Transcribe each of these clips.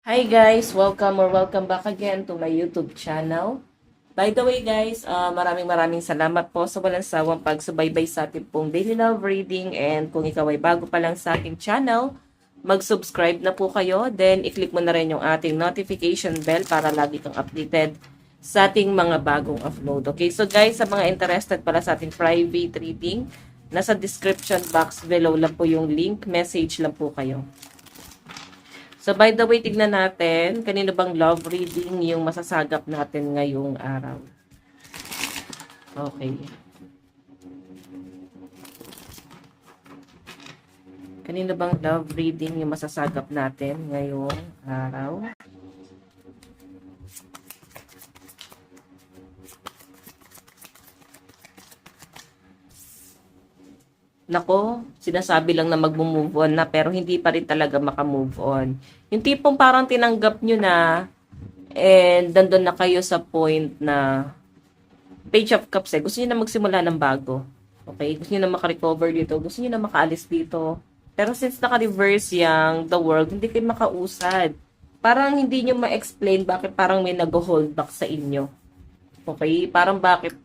Hi guys! Welcome back again to my YouTube channel. By the way guys, maraming salamat po sa walang sawang pagsubaybay sa ating pong daily love reading, and kung ikaw ay bago pa lang sa ating channel, mag-subscribe na po kayo, then i-click mo na rin yung ating notification bell para lagi kang updated sa ating mga bagong upload. Okay, so guys, sa mga interested pala sa ating private reading, nasa description box below lang po yung link, message lang po kayo. So, by the way, tignan natin, kanino bang love reading yung masasagap natin ngayong araw. Okay. Kanino bang love reading yung masasagap natin ngayong araw? Nako, sinasabi lang na mag-move on na pero hindi pa rin talaga maka-move on. Yung tipong parang tinanggap nyo na and nandun na kayo sa point na Page of Cups eh. Gusto nyo na magsimula ng bago. Okay? Gusto nyo na makarecover dito. Gusto nyo na makaalis dito. Pero since naka-reverse yung the world, hindi kayo makausad. Parang hindi nyo ma-explain bakit parang may nag-hold back sa inyo. Okay? Parang bakit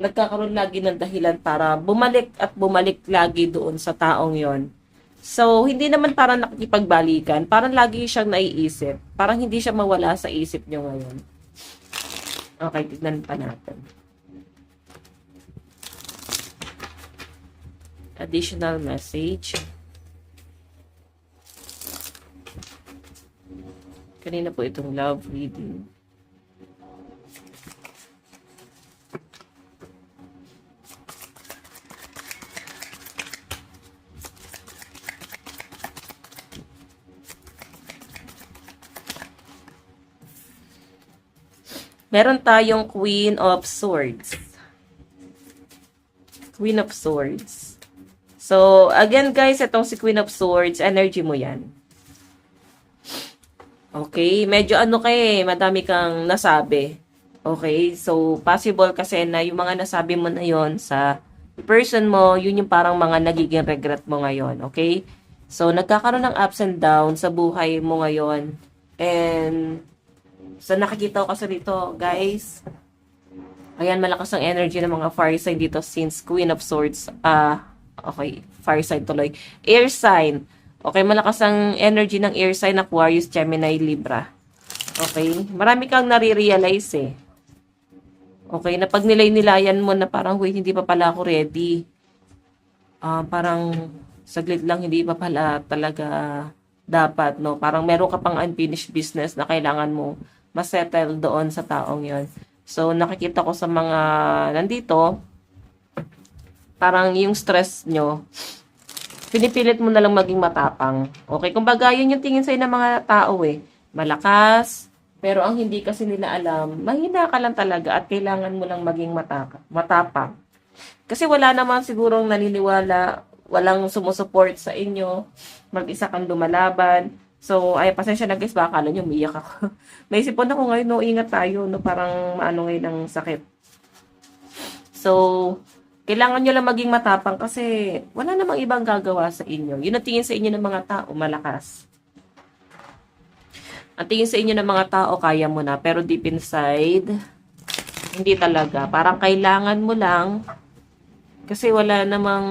nagkakaroon lagi ng dahilan para bumalik at bumalik lagi doon sa taong yon. So, hindi naman parang nakikipagbalikan. Parang lagi siyang naiisip. Parang hindi siya mawala sa isip nyo ngayon. Okay, tignan pa natin. Additional message. Kanina po itong love reading. Meron tayong Queen of Swords. Queen of Swords. So, again guys, itong si Queen of Swords, energy mo yan. Okay, medyo ano madami kang nasabi. Okay, so possible kasi na yung mga nasabi mo na yon sa person mo, yun yung parang mga nagiging regret mo ngayon. Okay, so nagkakaroon ng ups and downs sa buhay mo ngayon. And so, nakikita ko kasi dito, guys. Ayan, malakas ang energy ng mga fire sign dito since Queen of Swords. Okay, fire sign tuloy. Air sign. Okay, malakas ang energy ng air sign, Aquarius, Gemini, Libra. Okay, marami kang nare-realize eh. Okay, na pag nilay-nilayan mo na parang, wait, hindi pa pala ako ready. Parang, saglit lang, hindi pa pala talaga dapat, no? Parang meron ka pang unfinished business na kailangan mo masettle doon sa taong yon. So, nakikita ko sa mga nandito, parang yung stress nyo, pinipilit mo na lang maging matapang. Okay? Kumbaga, yun yung tingin sa'yo ng mga tao eh. Malakas, pero ang hindi kasi nila alam, mahina ka lang talaga at kailangan mo lang maging matapang. Kasi wala naman sigurong naniniwala, walang sumusuport sa inyo, mag-isa kang lumalaban. So, ay, pasensya na guys, baka akala nyo, umiyak ako. May sipon ako ngayon, no, ingat tayo, no, parang maano ngayon ng sakit. So, kailangan nyo lang maging matapang kasi wala namang ibang gagawa sa inyo. Yun ang tingin sa inyo ng mga tao, malakas. Ang tingin sa inyo ng mga tao, kaya mo na, pero deep inside, hindi talaga. Parang kailangan mo lang, kasi wala namang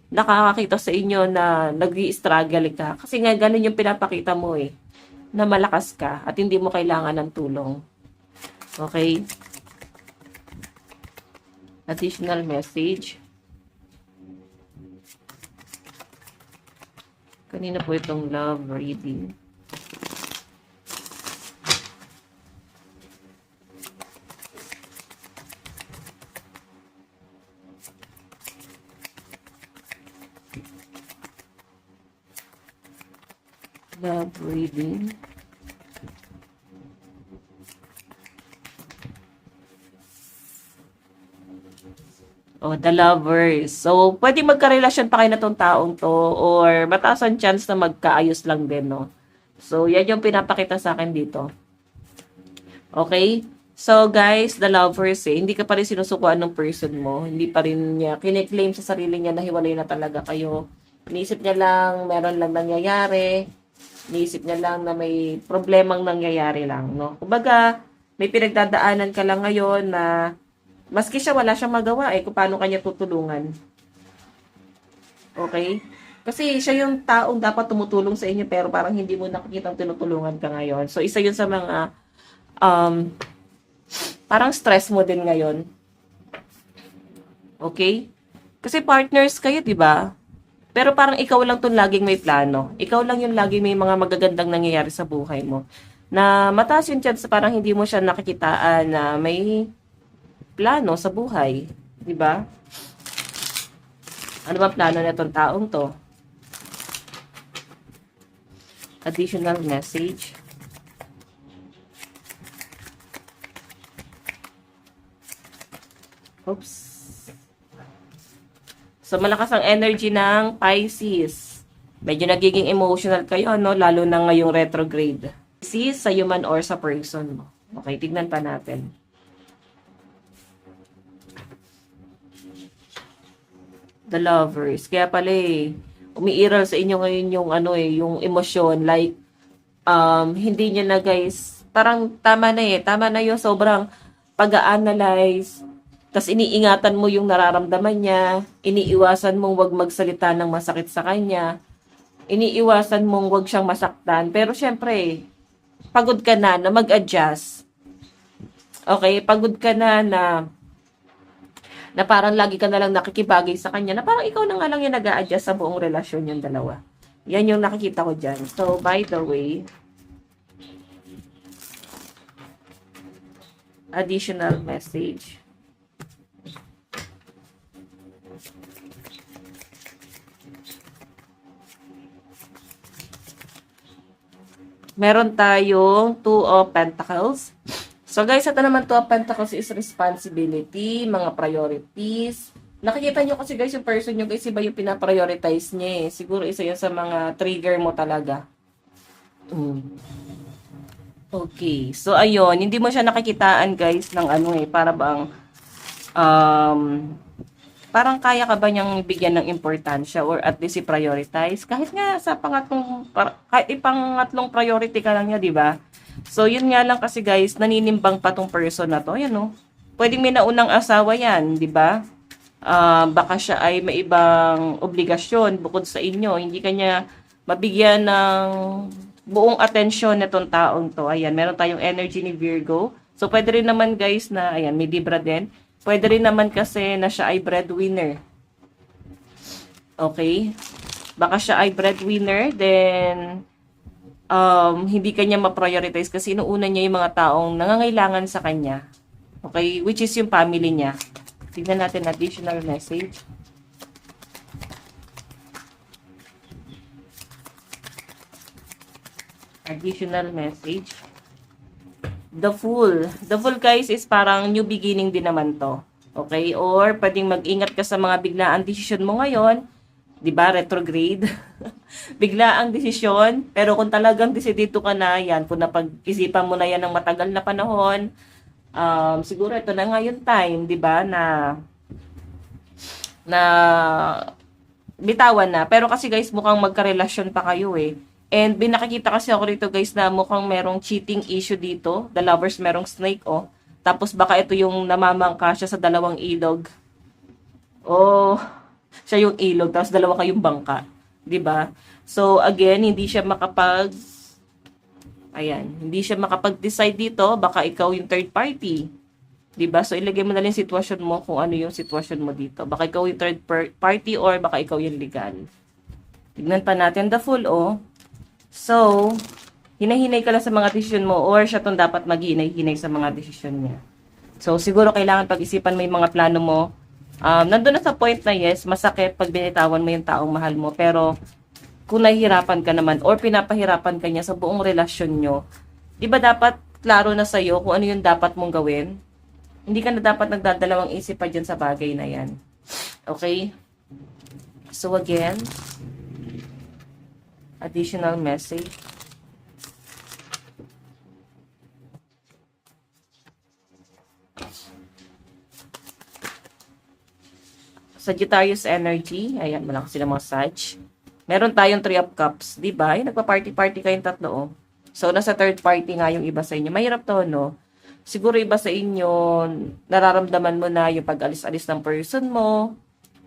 nakakakita sa inyo na nag-i-struggle ka. Kasi nga, ganun yung pinapakita mo eh. Na malakas ka at hindi mo kailangan ng tulong. Okay? Additional message. Kanina po itong love reading. Love reading. Oh, the lovers. So, pwede magka-relasyon pa kayo na tong taong to or mataas ang chance na magkaayos lang din, no? So, yan yung pinapakita sa akin dito. Okay? So, guys, the lovers hindi ka pa rin sinusukuan ng person mo. Hindi pa rin niya kine-claim sa sarili niya na hiwalay na talaga kayo. Iniisip niya lang, meron lang nangyayari. Iniisip niya lang na may problemang nangyayari lang, no? Kumbaga, may pinagdadaanan ka lang ngayon na maski siya wala siyang magawa kung paano kanya tutulungan. Okay? Kasi siya yung taong dapat tumutulong sa inyo pero parang hindi mo nakikitang tinutulungan ka ngayon. So, isa yun sa mga um, parang stress mo din ngayon. Okay? Kasi partners kayo, di ba? Pero parang ikaw lang tong laging may plano. Ikaw lang yung laging may mga magagandang nangyayari sa buhay mo. Na mataas yung chance parang hindi mo siya nakikitaan na may plano sa buhay. Di ba? Ano ba plano na itong taong to? Additional message. Oops. So, malakas ang energy ng Pisces. Medyo nagiging emotional kayo, no? Lalo na ngayong retrograde. Pisces, sa human or sa person mo. Okay, tignan pa natin. The lovers. Kaya pala umiiral sa inyo ngayon yung yung emosyon. Like, hindi nyo na guys, parang tama na yung sobrang pag-a-analyze. Tas iniingatan mo yung nararamdaman niya, iniiwasan mong wag magsalita ng masakit sa kanya, iniiwasan mong wag siyang masaktan. Pero syempre, pagod ka na mag-adjust. Okay, pagod ka na parang lagi ka na lang nakikibagay sa kanya, na parang ikaw na nga lang yung nag-a-adjust sa buong relasyon yung dalawa. Yan yung nakikita ko dyan. So, by the way, additional message. Meron tayong Two of Pentacles. So guys, ito naman Two of Pentacles is responsibility, mga priorities. Nakikita nyo kasi guys, yung person nyo guys, iba yung pinaprioritize niya Siguro isa yun sa mga trigger mo talaga. Okay. So ayun, hindi mo siya nakikitaan guys ng para bang parang kaya ka ba niyang bigyan ng importansya or at least i-prioritize? Kahit nga sa kahit ipangatlong priority ka lang niya, di ba? So, yun nga lang kasi guys, naninimbang pa tong person na to. Ayan o. Pwedeng may naunang asawa yan, di ba? Baka siya ay may ibang obligasyon bukod sa inyo. Hindi kanya mabigyan ng buong atensyon nitong taong to. Ayan, meron tayong energy ni Virgo. So, pwede rin naman guys na, ayan, may Libra din. Pwede rin naman kasi na siya ay breadwinner. Okay? Baka siya ay breadwinner, then hindi kanya ma-prioritize kasi inuuna niya yung mga taong nangangailangan sa kanya. Okay? Which is yung family niya. Tignan natin additional message. Additional message. The Fool. The Fool guys is parang new beginning din naman to. Okay? Or pwedeng mag-ingat ka sa mga biglaang desisyon mo ngayon. 'Di ba? Retrograde. Biglaang desisyon, pero kung talagang desidido ka na, yan, kung napag-isipan mo na yan ng matagal na panahon, siguro ito na nga yung time, 'di ba, na bitawan na. Pero kasi guys, mukhang magkarelasyon pa kayo And binakikita kasi ako rito guys na mukhang merong cheating issue dito. The lovers merong snake Tapos baka ito yung namamangka siya sa dalawang ilog. Siya yung ilog tapos dalawa kayong bangka, 'di ba? So again, hindi siya makapag-decide dito, baka ikaw yung third party. 'Di ba? So ilagay mo na lang yung sitwasyon mo kung ano yung sitwasyon mo dito. Baka ikaw yung third party or baka ikaw yung legal. Tignan pa natin the Fool So, hinahinay ka lang sa mga desisyon mo or siya tong dapat maghinay-hinay sa mga desisyon niya. So, siguro kailangan pag-isipan mo yung mga plano mo. Nandun na sa point na yes, masakit pag binitawan mo yung taong mahal mo. Pero, kung nahihirapan ka naman or pinapahirapan ka niya sa buong relasyon nyo, di ba dapat klaro na sa'yo kung ano yung dapat mong gawin? Hindi ka na dapat nagdadalawang isip pa dyan sa bagay na yan. Okay? So, again, additional message. Sagittarius energy. Ayan, malakas sila mga Sag. Meron tayong Three of Cups. Diba? Ay, nagpa-party-party kayong tatlo, oh. So, nasa third party nga yung iba sa inyo. Mahirap to, no? Siguro iba sa inyo, nararamdaman mo na yung pag-alis-alis ng person mo.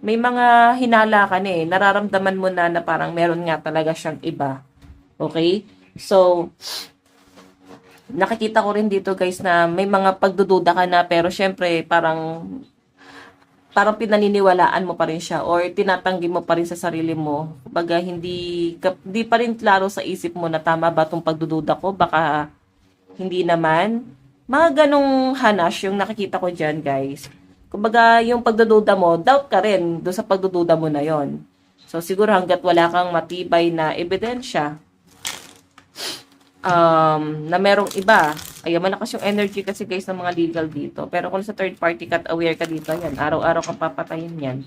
May mga hinala ka na eh. Nararamdaman mo na parang meron nga talaga siyang iba. Okay? So, nakikita ko rin dito guys na may mga pagdududa ka na pero syempre parang pinaniniwalaan mo pa rin siya or tinatanggi mo pa rin sa sarili mo. Kumbaga hindi pa rin klaro sa isip mo na tama ba itong pagdududa ko? Baka hindi naman. Mga ganong hanas yung nakikita ko dyan guys. Kumbaga yung pagdududa mo, doubt ka rin doon sa pagdududa mo na yon. So siguro hanggat wala kang matibay na ebidensya, na merong iba. Ay, malakas yung energy kasi guys ng mga legal dito. Pero kung sa third party ka at aware ka dito, yan, araw-araw kang papatayin yan.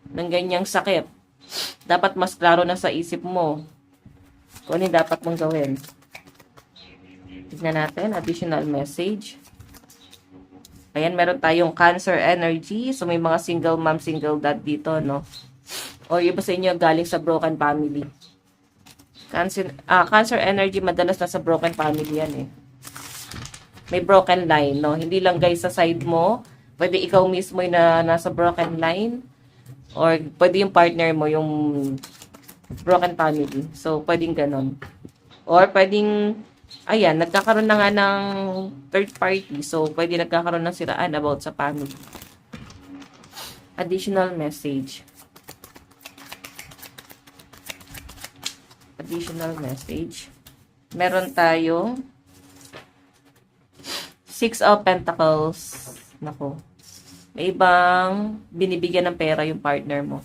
Ng ganyang sakit. Dapat mas klaro na sa isip mo kung ano yung dapat mong gawin. Tignan natin, additional message. Ayan, meron tayong Cancer energy. So, may mga single mom, single dad dito, no? Or iba sa inyo galing sa broken family. Cancer energy, madalas nasa broken family yan eh. May broken line, no? Hindi lang guys sa side mo. Pwede ikaw mismo yung nasa broken line. Or pwede yung partner mo yung broken family. So, pwedeng ganon. Or pwedeng, ayan, nagkakaroon na nga ng third party. So, pwede nagkakaroon ng siraan about sa family. Additional message. Additional message. Meron tayong Six of Pentacles. Nako. May ibang binibigyan ng pera yung partner mo.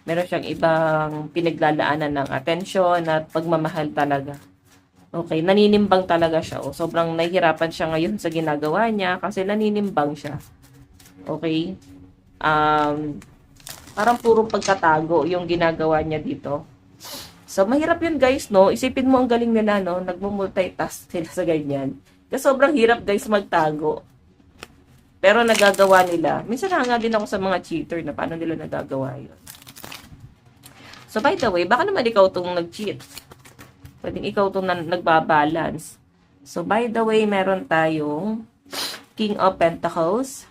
Meron siyang ibang pinaglalaanan ng atensyon at pagmamahal talaga. Okay, naninimbang talaga siya. O, sobrang nahihirapan siya ngayon sa ginagawa niya kasi naninimbang siya. Okay? Parang puro pagkatago yung ginagawa niya dito. So, mahirap yun guys, no? Isipin mo ang galing nila, no? Nagmo-multitask sila sa ganyan. Kasi sobrang hirap guys magtago. Pero nagagawa nila. Minsan hanga din ako sa mga cheater na paano nila nagagawa yun. So, by the way, baka naman ikaw itong nag-cheat. Pwedeng ikaw itong nagbabalance. So, by the way, meron tayong King of Pentacles.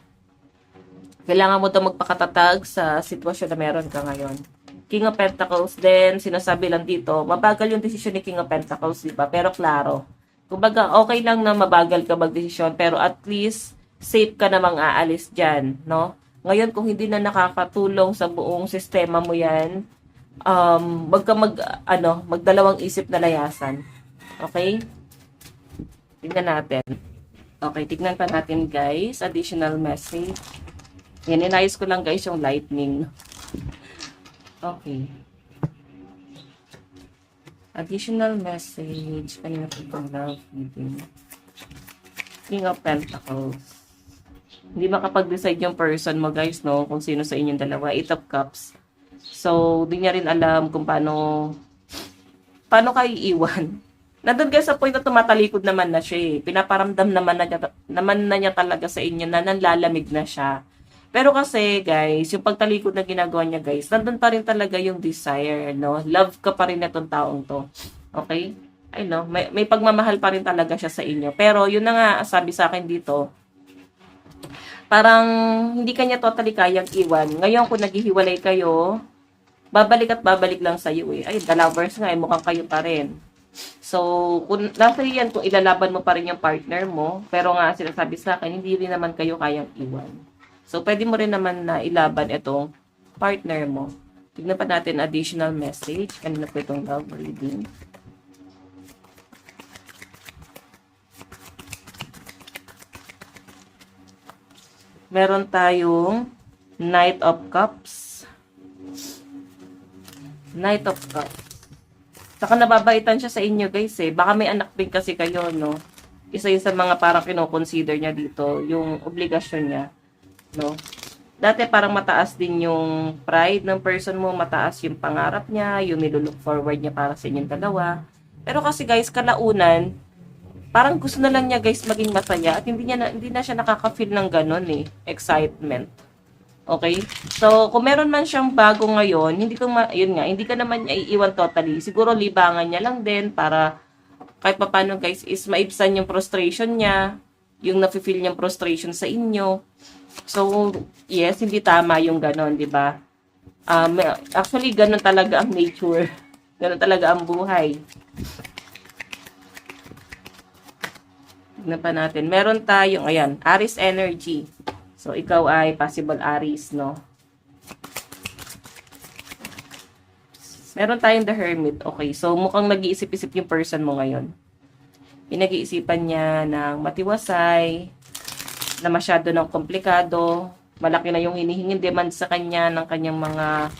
Kailangan mo itong magpakatatag sa sitwasyon na meron ka ngayon. King of Pentacles, then sinasabi lang dito, mabagal yung desisyon ni King of Pentacles, diba? Pero klaro. Kumbaga, okay lang na mabagal ka magdesisyon, pero at least, safe ka namang aalis dyan, no? Ngayon, kung hindi na nakakatulong sa buong sistema mo yan, wag ka magdalawang isip na layasan. Okay? Tignan natin. Okay, tignan pa natin, guys. Additional message. Yan, inayos ko lang, guys, yung lightning. Okay. Additional message. Kanina po itong love reading. King of Pentacles. Hindi makapag-decide yung person mo, guys, no? Kung sino sa inyong dalawa. Eight of Cups. So, di niya rin alam kung paano kayo iiwan. Nandun guys sa point na tumatalikod naman na siya eh. Pinaparamdam naman na niya talaga sa inyo na nanlalamig na siya. Pero kasi, guys, yung pagtalikod na ginagawa niya, guys, nandun pa rin talaga yung desire, no? Love ka pa rin na itong taong to. Okay? I know, may pagmamahal pa rin talaga siya sa inyo. Pero, yun na nga, sabi sa akin dito, parang hindi kanya totally kayang iwan. Ngayon, kung naghihiwalay kayo, babalik at babalik lang sa iyo eh. Ay, the lovers nga, mukhang kayo pa rin. So, kung nasa yan, kung ilalaban mo pa rin yung partner mo, pero nga, sinasabi sa akin, hindi rin naman kayo kayang iwan. So, pwede mo rin naman na ilaban itong partner mo. Tignan pa natin additional message. Kanina po itong love reading. Meron tayong Knight of Cups. Knight of Cups. Saka nababaitan siya sa inyo, guys, eh. Baka may anak din kasi kayo, no? Isa yun sa mga parang kinoconsider niya dito, yung obligasyon niya. No? Dati parang mataas din yung pride ng person mo, mataas yung pangarap niya, yung nilulook forward niya para sa inyong dalawa. Pero kasi guys, kalaunan, parang gusto na lang niya guys maging masaya at hindi na siya nakaka-feel ng ganun eh, excitement. Okay? So, kung meron man siyang bago ngayon, yun nga, hindi ka naman niya iiwan totally. Siguro libangan niya lang din para kahit paano guys is maibsan yung frustration niya, yung nafe-feel niyang frustration sa inyo. So, yes, hindi tama yung ganon, di ba? Actually, ganon talaga ang nature. Ganon talaga ang buhay. Tignan pa natin. Meron tayong, ayan, Aries energy. So, ikaw ay possible Aries, no? Meron tayong the Hermit. Okay, so mukhang nag-iisip-isip yung person mo ngayon. Pinag-iisipan niya ng matiwasay, na masyado ng komplikado, malaki na yung hinihingin demand sa kanya ng kanyang mga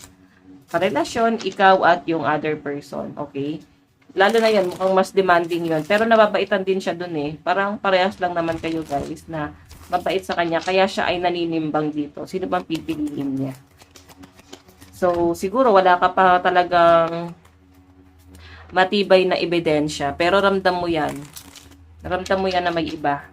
karelasyon, ikaw at yung other person. Okay? Lalo na yan, mukhang mas demanding yun. Pero nababaitan din siya dun eh. Parang parehas lang naman kayo guys na mabait sa kanya, kaya siya ay naninimbang dito. Sino bang pipiliin niya? So, siguro wala ka pa talagang matibay na ebidensya, pero ramdam mo yan. Ramdam mo yan na may iba.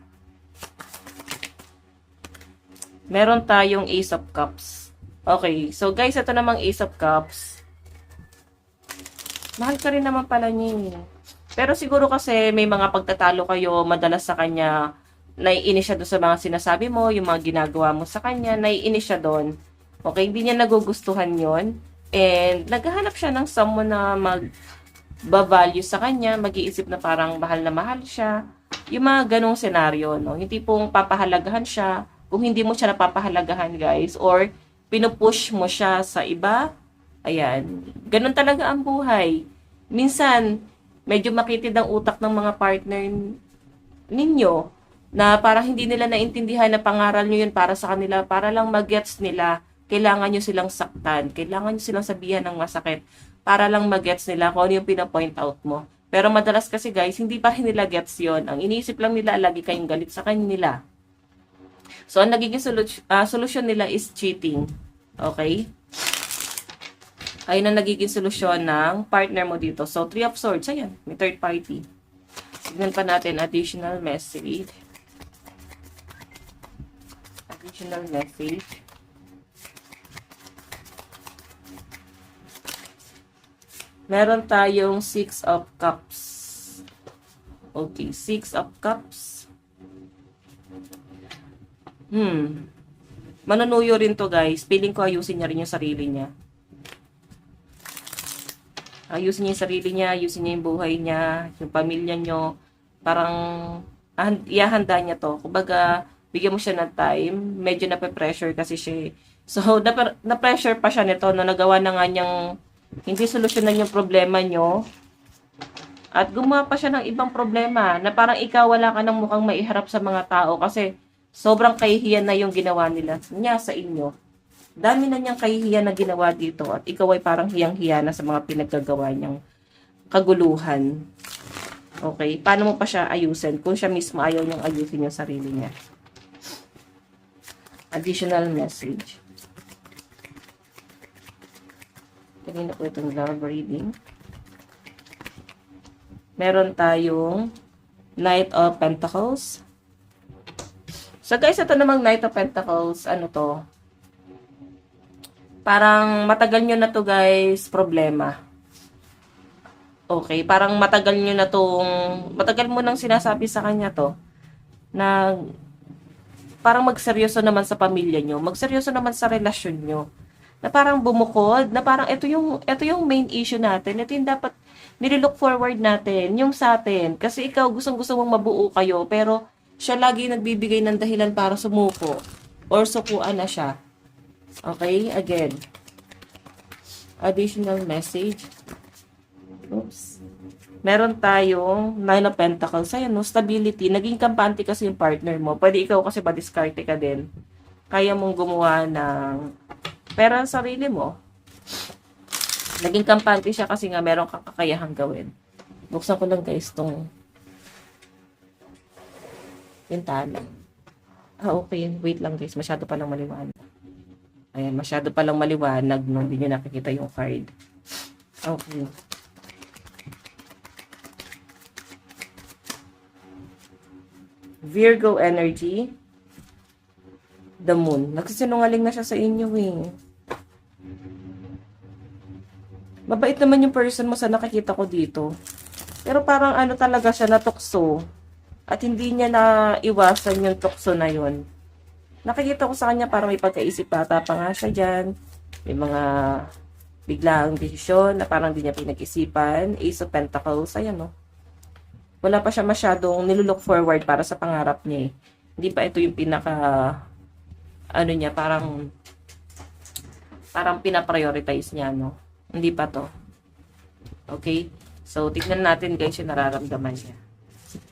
Meron tayong Ace of Cups. Okay, so guys, ito namang Ace of Cups. Mahal ka rin naman pala niya. Pero siguro kasi may mga pagtatalo kayo, madalas sa kanya, naiinis siya doon sa mga sinasabi mo, yung mga ginagawa mo sa kanya, naiinis siya doon. Okay, hindi niya nagugustuhan yon. And naghahanap siya ng someone na mag-value sa kanya, mag-iisip na parang mahal na mahal siya. Yung mga ganong senaryo, no? Hindi pong papahalagahan siya. Kung hindi mo siya napapahalagahan, guys, or pinupush mo siya sa iba, ayan, ganon talaga ang buhay. Minsan, medyo makitid ang utak ng mga partner ninyo, na parang hindi nila naintindihan na pangaral nyo yun para sa kanila, para lang mag-gets nila, kailangan nyo silang saktan, kailangan nyo silang sabihan ng masakit, para lang mag-gets nila kung ano yung pinapoint out mo. Pero madalas kasi guys, hindi pa rin nila gets yun. Ang iniisip lang nila, lagi kayong galit sa kanila. So, ang nagiging solusyon nila is cheating. Okay? Ayun ang nagiging solusyon ng partner mo dito. So, 3 of Swords, ayan, may third party. Tignan pa natin additional message. Additional message. Meron tayong 6 of Cups. Okay, 6 of Cups. Manunuyo rin to guys. Feeling ko ayusin niya rin yung sarili niya. Ayusin niya yung sarili niya, ayusin niya yung buhay niya, yung pamilya niyo. Parang ihahanda niya to. Kumbaga, bigyan mo siya ng time. Medyo nape-pressure kasi siya. So, na-pressure pa siya nito na nagawa na nga niyang hindi solusyonan yung problema nyo. At gumawa pa siya ng ibang problema na parang ikaw wala ka nang mukhang maiharap sa mga tao kasi sobrang kahihiyan na yung ginawa niya sa inyo. Dami na niyang kahihiyan na ginawa dito at ikaw ay parang hiyang-hiya na sa mga pinaggagawa niyang kaguluhan. Okay? Paano mo pa siya ayusin kung siya mismo ayaw niyang ayusin yung sarili niya? Additional message. Kanina po itong love reading. Meron tayong Knight of Pentacles. So guys, ito namang Knight of Pentacles, ano to? Parang matagal nyo na to guys, problema. Okay, parang matagal mo nang sinasabi sa kanya to, na parang magseryoso naman sa pamilya nyo, magseryoso naman sa relasyon nyo. Na parang bumukod, na parang ito yung main issue natin. Ito yung dapat nililook forward natin, yung sa atin. Kasi ikaw gustong-gusto mong mabuo kayo, pero siya lagi nagbibigay ng dahilan para sumuko. Or sukuan na siya. Okay, again. Additional message. Oops. Meron tayong 9 of Pentacles. Ayan, no, stability. Naging kampante kasi yung partner mo. Pwede ikaw kasi pa-discarte ka din. Kaya mong gumawa ng pera sa sarili mo. Naging kampante siya kasi nga meron kang kakayahang gawin. Buksan ko lang guys tong pintana. Okay. Wait lang guys. Masyado palang maliwanag. Ayan, masyado palang maliwanag nung hindi nyo nakikita yung card. Okay. Virgo energy. The Moon. Nagsisinungaling na siya sa inyo eh. Mabait naman yung person mo sa nakikita ko dito. Pero parang ano talaga siya, natukso. At hindi niya na iwasan yung tukso na yun. Nakikita ko sa kanya parang may pagkaisip bata pa nga siya dyan. May mga biglaang desisyon na parang di niya pinag-isipan. Ace of Pentacles, ayan no. Wala pa siya masyadong nilulook forward para sa pangarap niya eh. Hindi pa ito yung pinaka, ano niya, parang pinaprioritize niya, no? Hindi pa to. Okay? So, tignan natin guys yung nararamdaman niya.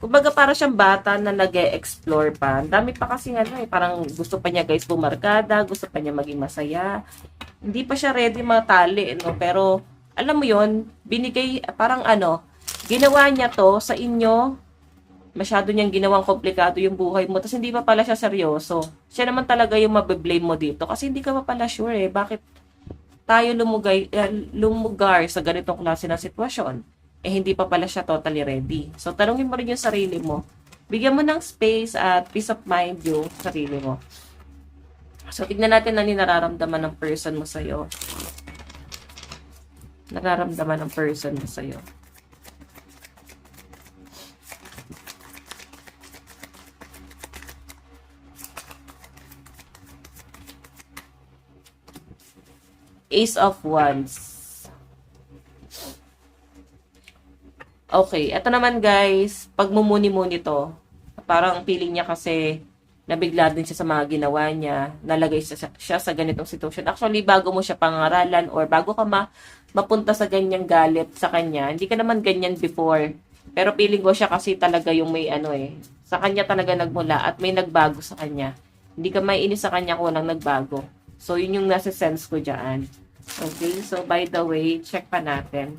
Kumbaga para siyang bata na nag-e-explore pa. Ang dami pa kasi ano eh, parang gusto pa niya guys bumarkada, gusto pa niya maging masaya. Hindi pa siya ready matali, no? Pero, alam mo yon binigay, parang ano, ginawa niya to sa inyo, masyado niyang ginawang komplikado yung buhay mo, tapos hindi pa pala siya seryoso. Siya naman talaga yung mabe-blame mo dito, kasi hindi ka pa pala sure eh, bakit tayo lumugar sa ganitong klase ng sitwasyon. Eh, hindi pa pala siya totally ready. So, tanungin mo rin yung sarili mo. Bigyan mo ng space at peace of mind yung sarili mo. So, tignan natin na nararamdaman ng person mo sa'yo. Nararamdaman ng person mo sa'yo. Ace of Wands. Okay, eto naman guys, pagmumuni-muni to, parang feeling niya kasi nabigla din siya sa mga ginawa niya, nalagay siya sa ganitong sitwasyon. Actually, bago mo siya pangaralan or bago ka mapunta sa ganyang galit sa kanya, hindi ka naman ganyan before. Pero feeling ko siya kasi talaga yung may ano eh, sa kanya talaga nagmula at may nagbago sa kanya. Hindi ka maiinis sa kanya kung walang nagbago. So, yun yung nasa sense ko dyan. Okay, so by the way, check pa natin.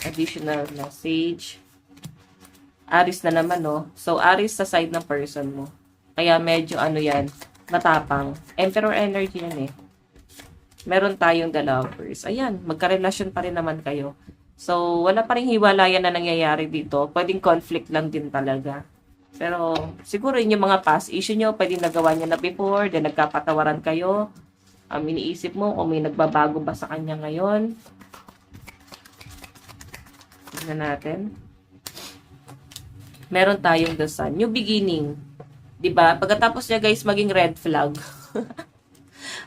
Additional message. Aries na naman, no? So, Aries sa side ng person mo. Kaya medyo ano yan, matapang. Emperor energy yan eh. Meron tayong the lovers. Ayan, magkarelasyon pa rin naman kayo. So, wala pa rin hiwalayan na nangyayari dito. Pwedeng conflict lang din talaga. Pero, siguro yun yung mga past issue nyo, pwedeng nagawa niya na before, then nagkapatawaran kayo. Iniisip mo kung may nagbabago ba sa kanya ngayon. Tignan natin. Meron tayong the sun. New beginning. Diba? Pagkatapos niya guys maging red flag.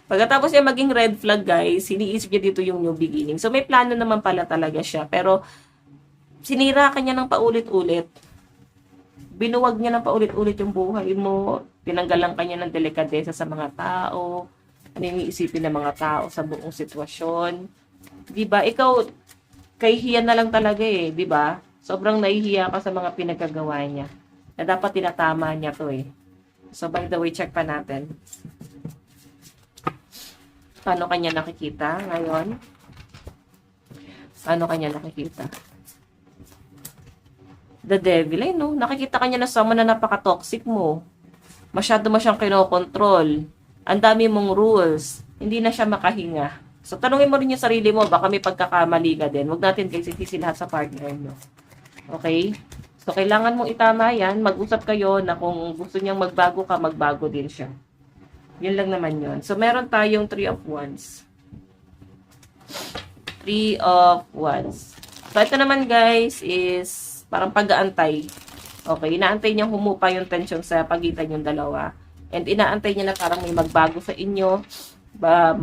Pagkatapos niya maging red flag guys, iniisip niya dito yung new beginning. So may plano naman pala talaga siya. Pero sinira ka niya ng paulit-ulit. Binuwag niya ng paulit-ulit yung buhay mo. Tinanggalan ka niya ng delikadesa sa mga tao. Ano yung iisipin ng mga tao sa buong sitwasyon. Diba? Ikaw, kahihiyan na lang talaga eh, di ba? Sobrang nahihiya ka sa mga pinagkagawa niya. Na dapat tinatama niya to eh. So, by the way, check pa natin. Paano kanya nakikita ngayon? Paano kanya nakikita? The devil, eh, no? Nakikita kanya na someone na napaka-toxic mo. Masyado mo siyang kinokontrol. Ang dami mong rules. Hindi na siya makahinga. So, tanungin mo rin yung sarili mo, baka may pagkakamali ka din. Huwag natin guys, itisi lahat sa partner nyo. Okay? So, kailangan mong itama yan. Mag-usap kayo na kung gusto niyang magbago ka, magbago din siya. Yun lang naman yun. So, meron tayong 3 of Wands. 3 of Wands. So, ito naman guys is parang pag-aantay. Okay? Inaantay niyang humupa yung tension sa pagitan yung dalawa. And inaantay niya na parang may magbago sa inyo.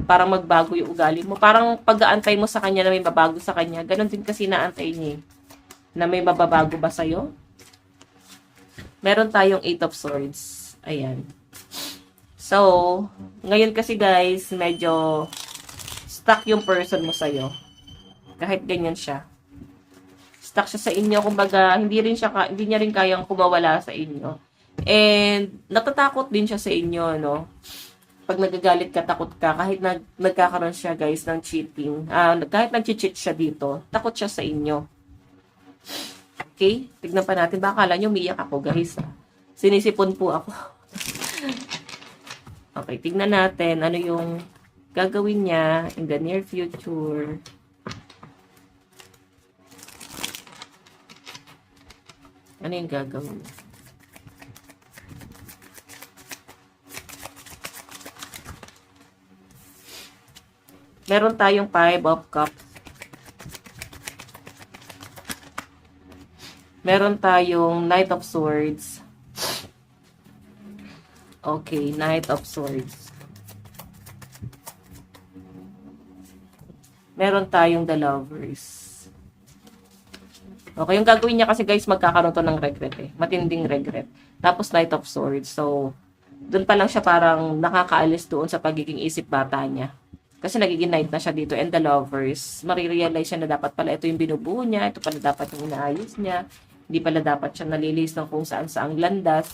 Parang magbago yung ugali mo. Parang pag-aantay mo sa kanya na may mabago sa kanya. Ganon din kasi naantay niya na may mababago ba sa'yo. Meron tayong 8 of Swords. Ayan. So, ngayon kasi guys, medyo stuck yung person mo sa'yo. Kahit ganyan siya. Stuck siya sa inyo. Kumbaga, hindi niya rin kayang kumawala sa inyo. And, natatakot din siya sa inyo, no? Pag nagagalit ka, takot ka, kahit nagkakaroon siya, guys, ng cheating, kahit nag-cheat siya dito, takot siya sa inyo. Okay? Tignan pa natin. Baka kala nyo, umiyak ako, guys. Sinisipon po ako. Okay, tignan natin ano yung gagawin niya in the near future. Ano yung gagawin niya? Meron tayong 5 of Cups. Meron tayong Knight of Swords. Okay, Knight of Swords. Meron tayong The Lovers. Okay, yung gagawin niya kasi guys, magkakaroon to ng regret eh. Matinding regret. Tapos Knight of Swords. So, doon pa lang siya parang nakakaalis doon sa pagiging isip bata niya. Kasi nagiging knight na siya dito. And The Lovers, marirealize siya na dapat pala ito yung binubuo niya. Ito pala dapat yung inaayos niya. Hindi pala dapat siya nalilis ng kung saan-saang landas.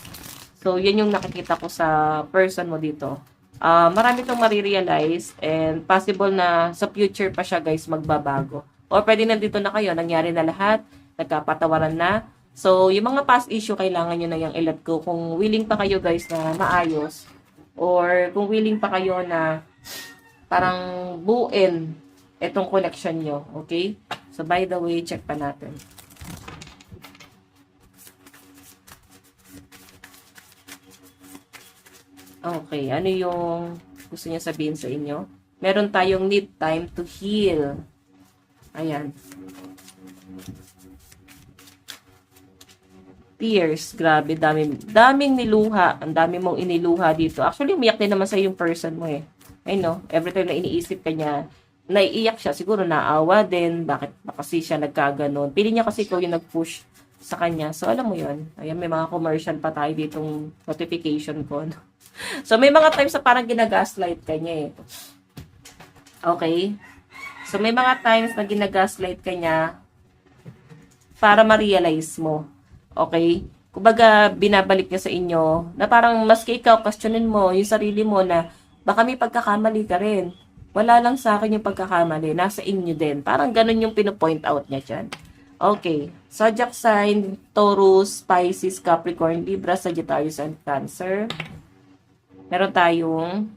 So, yan yung nakikita ko sa person mo dito. Marami itong marirealize and possible na sa future pa siya guys magbabago. Or pwede nandito na kayo, nangyari na lahat, nagkapatawaran na. So, yung mga past issue, kailangan nyo na yung i-let go. Kung willing pa kayo guys na maayos, or kung willing pa kayo na parang buuin itong connection nyo. Okay? So, by the way, check pa natin. Okay, ano yung gusto niya sabihin sa inyo? Meron tayong need time to heal. Ayan. Tears, grabe, daming niluha. Ang dami mong iniluha dito. Actually, umiyak din naman sa yung person mo eh. I know, every time na iniisip ka niya, naiiyak siya, siguro naawa din. Bakit ba kasi siya nagkaganon? Pili niya kasi ikaw yung nag-push sa kanya. So, alam mo yun. Ayan, may mga commercial pa tayo ditong notification ko. So, may mga times na parang ginagaslight ka niya eh. Okay? So, may mga times na ginagaslight ka niya para ma-realize mo. Okay? Kumbaga, binabalik niya sa inyo na parang maski ikaw, questionin mo yung sarili mo na baka may pagkakamali ka rin. Wala lang sa akin yung pagkakamali. Nasa inyo din. Parang ganun yung pinopoint out niya dyan. Okay. Zodiac sign, Taurus, Pisces, Capricorn, Libra, Sagittarius, and Cancer. Meron tayong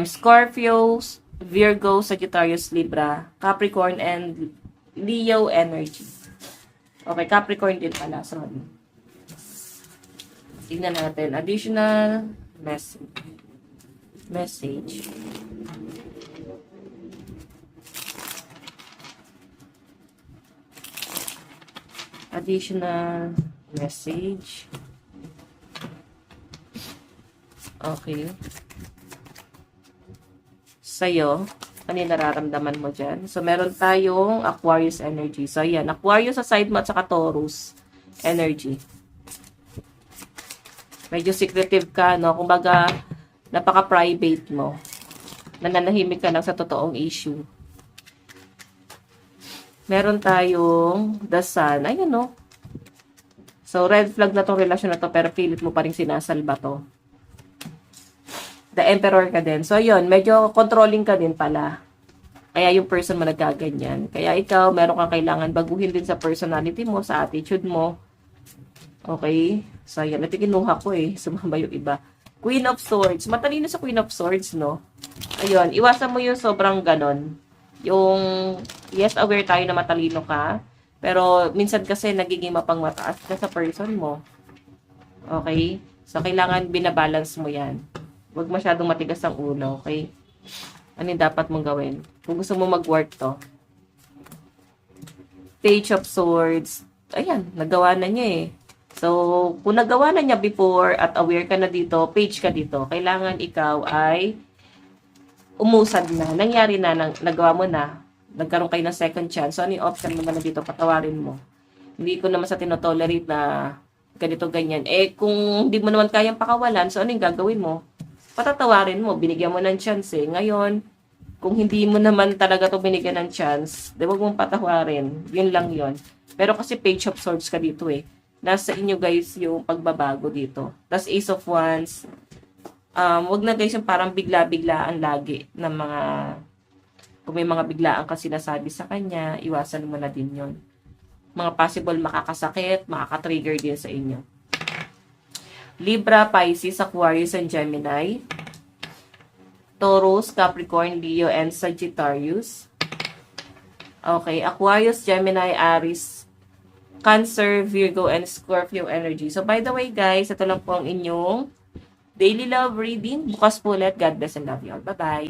Scorpio, Virgo, Sagittarius, Libra, Capricorn, and Leo energy. Okay, Capricorn din pala. Sorry. Tingnan natin. Additional message. Additional message. Okay. Sa'yo, ano yung nararamdaman mo dyan? So, meron tayong Aquarius energy. So, yan. Aquarius sa side mo at saka Taurus energy. Medyo secretive ka, no? Kumbaga, napaka-private mo. Nananahimik ka lang sa totoong issue. Meron tayong The Sun. Ayun, no? So, red flag na tong relasyon na to, pero pilit mo pa rin sinasalba to. The Emperor ka din. So, yun, medyo controlling ka din pala. Kaya yung person mo nagkaganyan. Kaya ikaw, meron kang kailangan baguhin din sa personality mo, sa attitude mo. Okay? So, yan. Ito kinuha ko eh. Sumama yung iba. Queen of Swords. Matalino sa Queen of Swords, no? Ayun. Iwasan mo yung sobrang ganon. Yung, yes, aware tayo na matalino ka. Pero, minsan kasi nagiging mapangmataas ka sa person mo. Okay? So, kailangan binabalance mo yan. Huwag masyadong matigas ang ulo, okay? Ano yung dapat mong gawin? Kung gusto mo mag-work to. Page of Swords. Ayan, nagawa na niya eh. So, kung nagawa na niya before at aware ka na dito, page ka dito. Kailangan ikaw ay umusad na. Nangyari na, nagawa mo na. Nagkaroon kayo ng second chance. So, ano yung option naman na dito? Patawarin mo. Hindi ko naman sa tinotolerate na ganito, ganyan. Eh, kung hindi mo naman kayang pakawalan, so ano yung gagawin mo? Patatawarin mo, binigyan mo ng chance eh. Ngayon, kung hindi mo naman talaga to binigyan ng chance, di wag mong patawarin. Yun lang yun. Pero kasi Page of Swords ka dito eh. Nasa inyo guys yung pagbabago dito. Tapos Ace of Wands. Wag na guys yung parang bigla-biglaan lagi ng mga, kung may mga biglaan ka sinasabi sa kanya, iwasan mo na din yun. Mga possible makakasakit, makaka-trigger din sa inyo. Libra, Pisces, Aquarius, and Gemini. Taurus, Capricorn, Leo, and Sagittarius. Okay, Aquarius, Gemini, Aries, Cancer, Virgo, and Scorpio energy. So, by the way, guys, ito lang po ang inyong daily love reading. Bukas po ulit. God bless and love you all. Bye-bye.